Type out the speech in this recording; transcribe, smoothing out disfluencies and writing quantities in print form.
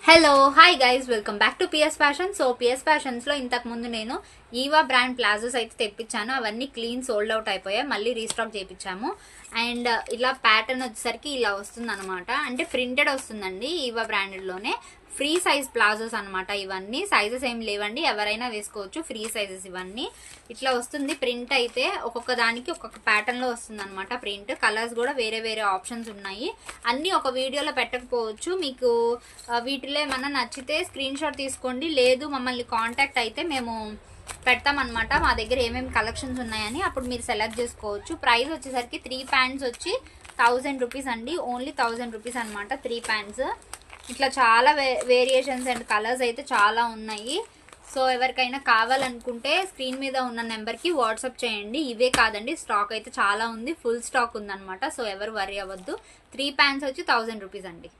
Hello hi guys welcome back to PS fashion. So PS fashions లో ఇంతకు ముందు నేను ఈవా బ్రాండ్ ప్లాజోస్ అయితే తెప్పించాను. అవన్నీ క్లీన్ సోల్డ్ అవుట్ అయిపోయాయి. మళ్ళీ రీస్టాక్ చేయించాము. అండ్ ఇలా ప్యాటర్న్ వచ్చేసరికి ఇలా వస్తుంది అనమాట. అంటే ప్రింటెడ్ వస్తుందండి. ఈవా బ్రాండెడ్ లోనే ఫ్రీ సైజ్ ప్లాజోస్ అనమాట. ఇవన్నీ సైజెస్ ఏం లేవండి, ఎవరైనా వేసుకోవచ్చు. ఫ్రీ సైజెస్ ఇవన్నీ. ఇట్లా వస్తుంది ప్రింట్ అయితే. ఒక్కొక్క దానికి ఒక్కొక్క ప్యాటర్న్ లో వస్తుంది అనమాట ప్రింట్. కలర్స్ కూడా వేరే వేరే ఆప్షన్స్ ఉన్నాయి. అన్ని ఒక వీడియోలో పెట్టకపోవచ్చు. మీకు వీటిలో ఏమన్నా నచ్చితే స్క్రీన్ షాట్ తీసుకోండి. లేదు మమ్మల్ని కాంటాక్ట్ అయితే మేము పెడతామన్నమాట. మా దగ్గర ఏమేమి కలెక్షన్స్ ఉన్నాయని అప్పుడు మీరు సెలెక్ట్ చేసుకోవచ్చు. ప్రైస్ వచ్చేసరికి 3 ప్యాంట్స్ వచ్చి 1000 రూపీస్ అండి. ఓన్లీ 1000 రూపీస్ అనమాట 3 ప్యాంట్స్. ఇట్లా చాలా వేరియేషన్స్ అండ్ కలర్స్ అయితే చాలా ఉన్నాయి. సో ఎవరికైనా కావాలనుకుంటే స్క్రీన్ మీద ఉన్న నెంబర్కి వాట్సాప్ చేయండి. ఇవే కాదండి, స్టాక్ అయితే చాలా ఉంది, ఫుల్ స్టాక్ ఉందన్నమాట. సో ఎవరు వరీ అవ్వద్దు. 3 ప్యాంట్స్ వచ్చి 1000 రూపీస్ అండి.